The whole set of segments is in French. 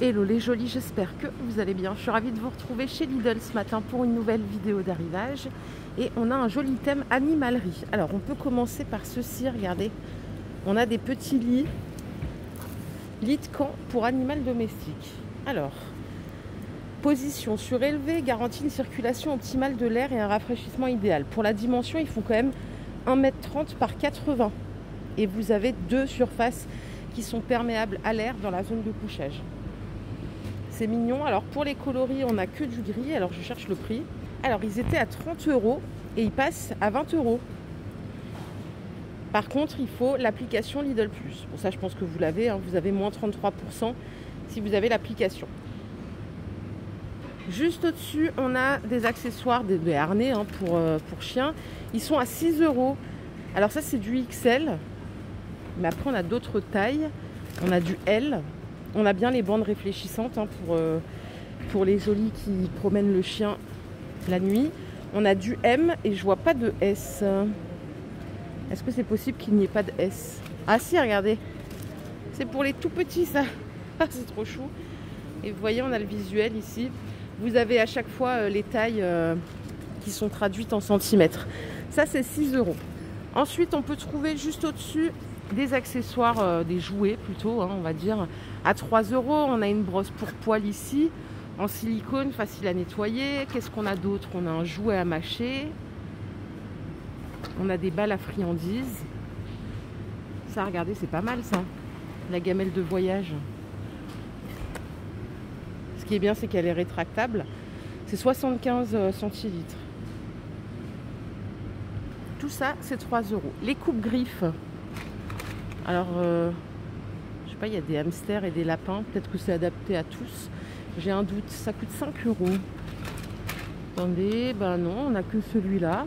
Hello les jolis, j'espère que vous allez bien. Je suis ravie de vous retrouver chez Lidl ce matin pour une nouvelle vidéo d'arrivage. Et on a un joli thème animalerie. Alors on peut commencer par ceci, regardez. On a des petits lits de camp pour animal domestique. Alors, position surélevée, garantit une circulation optimale de l'air et un rafraîchissement idéal. Pour la dimension, ils font quand même 1,30 m par 80. Et vous avez deux surfaces qui sont perméables à l'air dans la zone de couchage. C'est mignon. Alors pour les coloris, on n'a que du gris. Alors je cherche le prix. Alors ils étaient à 30 € et ils passent à 20 €. Par contre, il faut l'application Lidl Plus. Pour ça, je pense que vous l'avez. Vous avez moins 33% si vous avez l'application. Juste au-dessus, on a des accessoires, des harnais pour chiens. Ils sont à 6 €. Alors ça, c'est du XL. Mais après, on a d'autres tailles. On a du L. On a bien les bandes réfléchissantes pour les jolis qui promènent le chien la nuit. On a du M et je vois pas de S. Est-ce que c'est possible qu'il n'y ait pas de S? Ah si, regardez. C'est pour les tout petits ça. C'est trop chou. Et vous voyez, on a le visuel ici. Vous avez à chaque fois les tailles qui sont traduites en centimètres. Ça, c'est 6 €. Ensuite, on peut trouver juste au-dessus des accessoires, des jouets plutôt, on va dire, à 3 €. On a une brosse pour poils ici, en silicone, facile à nettoyer. Qu'est-ce qu'on a d'autre? On a un jouet à mâcher. On a des balles à friandises. Ça, regardez, c'est pas mal ça. La gamelle de voyage. Ce qui est bien, c'est qu'elle est rétractable. C'est 75 centilitres. Tout ça, c'est 3 €. Les coupes-griffes. Alors, je sais pas, il y a des hamsters et des lapins. Peut-être que c'est adapté à tous. J'ai un doute. Ça coûte 5 €. Attendez, ben non, on n'a que celui-là.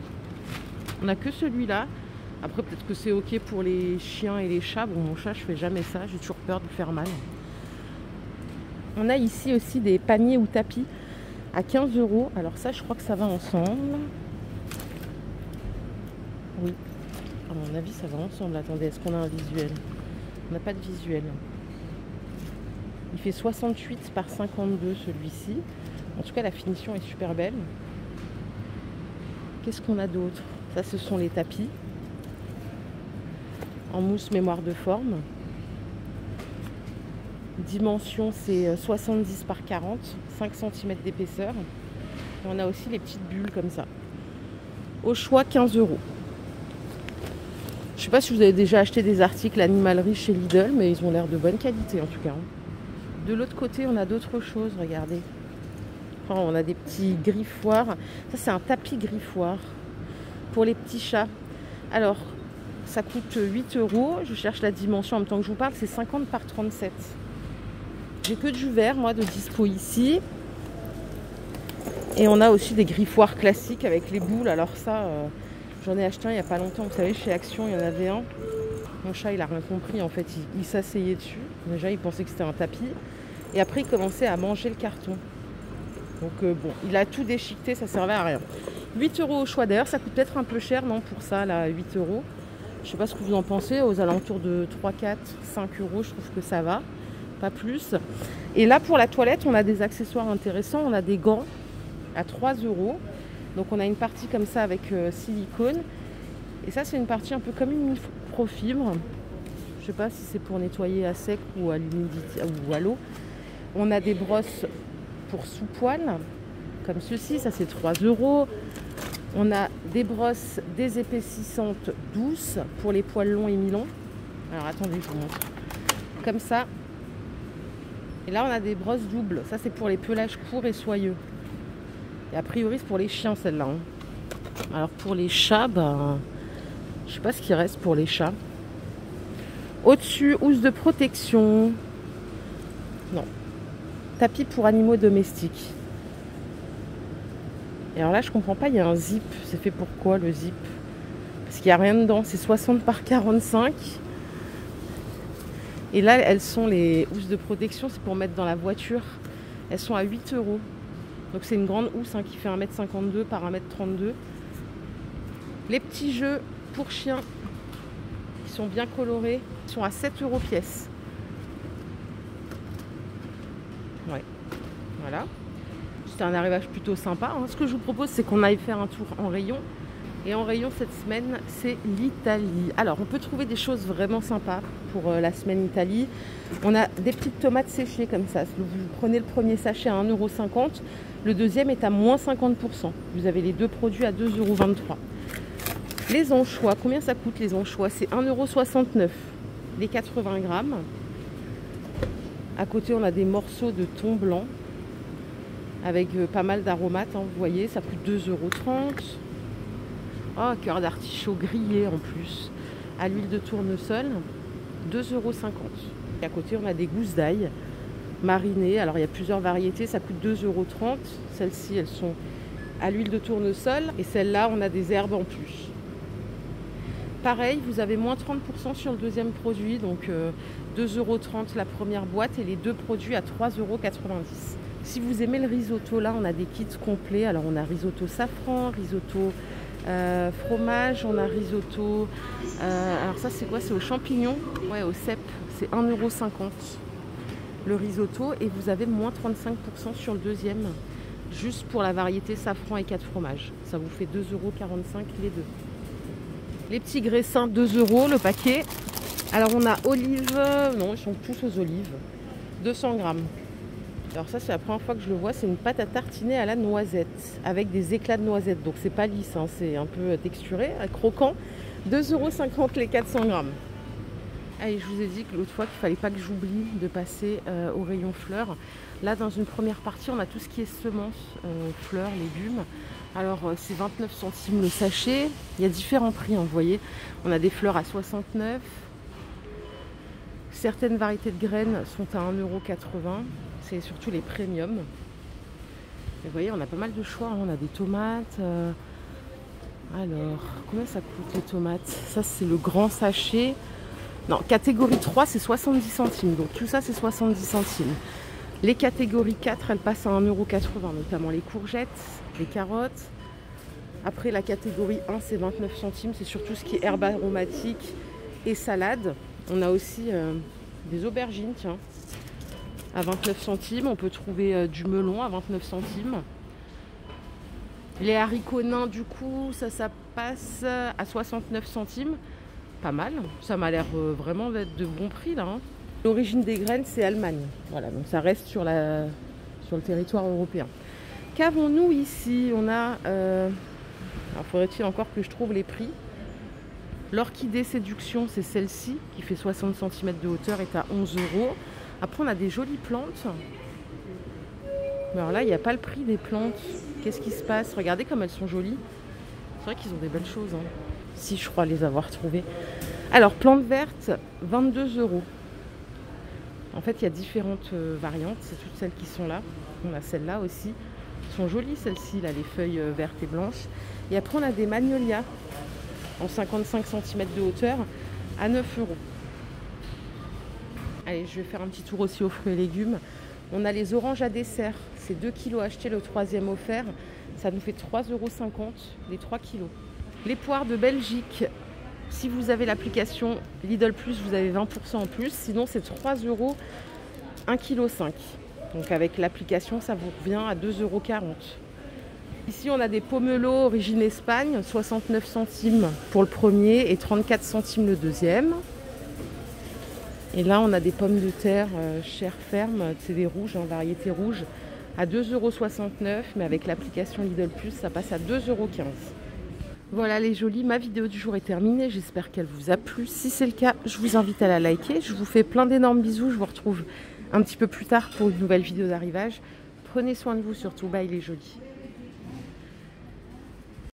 On n'a que celui-là. Après, peut-être que c'est OK pour les chiens et les chats. Bon, mon chat, je fais jamais ça. J'ai toujours peur de lui faire mal. On a ici aussi des paniers ou tapis à 15 €. Alors ça, je crois que ça va ensemble. Oui. À mon avis, ça va ensemble. Attendez, est-ce qu'on a un visuel? On n'a pas de visuel. Il fait 68 par 52 celui-ci. En tout cas, la finition est super belle. Qu'est-ce qu'on a d'autre? Ça, ce sont les tapis. En mousse mémoire de forme. Dimension, c'est 70 par 40. 5 cm d'épaisseur. Et on a aussi les petites bulles comme ça. Au choix, 15 €. Je ne sais pas si vous avez déjà acheté des articles animalerie chez Lidl, mais ils ont l'air de bonne qualité en tout cas. De l'autre côté, on a d'autres choses, regardez. Oh, on a des petits griffoirs. Ça, c'est un tapis griffoir pour les petits chats. Alors, ça coûte 8 €. Je cherche la dimension en même temps que je vous parle. C'est 50 par 37. J'ai que du verre, moi, de dispo ici. Et on a aussi des griffoirs classiques avec les boules. Alors ça... j'en ai acheté un il n'y a pas longtemps, vous savez, chez Action, il y en avait un. Mon chat, il n'a rien compris, en fait, il s'asseyait dessus. Déjà, il pensait que c'était un tapis. Et après, il commençait à manger le carton. Donc, bon, il a tout déchiqueté, ça servait à rien. 8 € au choix. D'ailleurs, ça coûte peut-être un peu cher, non, pour ça, là, 8 €. Je ne sais pas ce que vous en pensez, aux alentours de 3, 4, 5 €, je trouve que ça va. Pas plus. Et là, pour la toilette, on a des accessoires intéressants. On a des gants à 3 €. Donc on a une partie comme ça avec silicone. Et ça, c'est une partie un peu comme une microfibre. Je ne sais pas si c'est pour nettoyer à sec ou à l'humidité ou à l'eau. On a des brosses pour sous-poil, comme ceci. Ça, c'est 3 €. On a des brosses désépaississantes douces pour les poils longs et mi-longs. Alors attendez, je vous montre. Comme ça. Et là, on a des brosses doubles. Ça, c'est pour les pelages courts et soyeux. Et a priori, c'est pour les chiens, celle-là. Alors, pour les chats, ben, je sais pas ce qu'il reste pour les chats. Au-dessus, housse de protection. Non. Tapis pour animaux domestiques. Et alors là, je comprends pas, il y a un zip. C'est fait pour quoi, le zip? Parce qu'il n'y a rien dedans. C'est 60 par 45. Et là, elles sont les housses de protection. C'est pour mettre dans la voiture. Elles sont à 8 €. Donc c'est une grande housse qui fait 1,52 m par 1,32 m. Les petits jeux pour chiens qui sont bien colorés sont à 7 € pièce. Ouais, voilà. C'est un arrivage plutôt sympa. Hein. Ce que je vous propose, c'est qu'on aille faire un tour en rayon. Et en rayon cette semaine, c'est l'Italie. Alors, on peut trouver des choses vraiment sympas pour la semaine Italie. On a des petites tomates séchées comme ça. Vous prenez le premier sachet à 1,50 €. Le deuxième est à moins 50%. Vous avez les deux produits à 2,23 €. Les anchois, combien ça coûte les anchois? C'est 1,69 € les 80 grammes. À côté, on a des morceaux de thon blanc avec pas mal d'aromates. Hein, vous voyez, ça coûte 2,30 €. Oh, cœur d'artichaut grillé en plus, à l'huile de tournesol, 2,50 €. Et à côté, on a des gousses d'ail marinées. Alors, il y a plusieurs variétés, ça coûte 2,30 €. Celles-ci, elles sont à l'huile de tournesol. Et celles-là, on a des herbes en plus. Pareil, vous avez moins 30% sur le deuxième produit. Donc, 2,30 € la première boîte et les deux produits à 3,90 €. Si vous aimez le risotto, là, on a des kits complets. Alors, on a risotto safran, risotto fromage, on a risotto. Alors ça c'est quoi? C'est aux champignons, ouais, au cèpe. C'est 1,50 € le risotto et vous avez moins 35% sur le deuxième, juste pour la variété safran et 4 fromages. Ça vous fait 2,45 € les deux. Les petits graissins, 2 € le paquet. Alors on a olives, non ils sont tous aux olives, 200 grammes. Alors ça c'est la première fois que je le vois, c'est une pâte à tartiner à la noisette avec des éclats de noisette, donc c'est pas lisse, hein, c'est un peu texturé, croquant. 2,50 € les 400 grammes. Allez, je vous ai dit que l'autre fois qu'il fallait pas que j'oublie de passer au rayon fleurs. Là dans une première partie on a tout ce qui est semences, fleurs, légumes. Alors c'est 29 centimes le sachet, il y a différents prix, hein, vous voyez. On a des fleurs à 69 €. Certaines variétés de graines sont à 1,80 €. C'est surtout les premiums. Et vous voyez, on a pas mal de choix. Hein. On a des tomates. Alors, combien ça coûte les tomates? Ça, c'est le grand sachet. Non, catégorie 3, c'est 70 centimes. Donc, tout ça, c'est 70 centimes. Les catégories 4, elles passent à 1,80 €, notamment les courgettes, les carottes. Après, la catégorie 1, c'est 29 centimes. C'est surtout ce qui est herbes aromatiques et salades. On a aussi des aubergines, tiens. À 29 centimes, on peut trouver du melon à 29 centimes. Les haricots nains, du coup, ça passe à 69 centimes. Pas mal, ça m'a l'air vraiment d'être de bon prix là. Hein. L'origine des graines, c'est Allemagne. Voilà, donc ça reste sur le territoire européen. Qu'avons-nous ici? On a... alors faudrait-il encore que je trouve les prix. L'orchidée séduction, c'est celle-ci, qui fait 60 cm de hauteur, est à 11 €. Après, on a des jolies plantes. Mais alors là, il n'y a pas le prix des plantes. Qu'est-ce qui se passe? Regardez comme elles sont jolies. C'est vrai qu'ils ont des belles choses. Hein. Si, je crois les avoir trouvées. Alors, plantes vertes, 22 €. En fait, il y a différentes variantes. C'est toutes celles qui sont là. On a celles-là aussi. Elles sont jolies, celles-ci, là, les feuilles vertes et blanches. Et après, on a des magnolias en 55 cm de hauteur à 9 €. Allez, je vais faire un petit tour aussi aux fruits et légumes. On a les oranges à dessert. C'est 2 kg achetés, le troisième offert. Ça nous fait 3,50 € les 3 kg. Les poires de Belgique. Si vous avez l'application Lidl Plus, vous avez 20% en plus. Sinon, c'est 3 €, 1,5 kg. Donc avec l'application, ça vous revient à 2,40 €. Ici, on a des pomelos origine Espagne, 69 centimes pour le premier et 34 centimes le deuxième. Et là, on a des pommes de terre chair ferme, c'est des rouges, hein, variété rouge, à 2,69 €, mais avec l'application Lidl Plus, ça passe à 2,15 €. Voilà les jolis, ma vidéo du jour est terminée, j'espère qu'elle vous a plu. Si c'est le cas, je vous invite à la liker. Je vous fais plein d'énormes bisous, je vous retrouve un petit peu plus tard pour une nouvelle vidéo d'arrivage. Prenez soin de vous surtout, bye les jolis.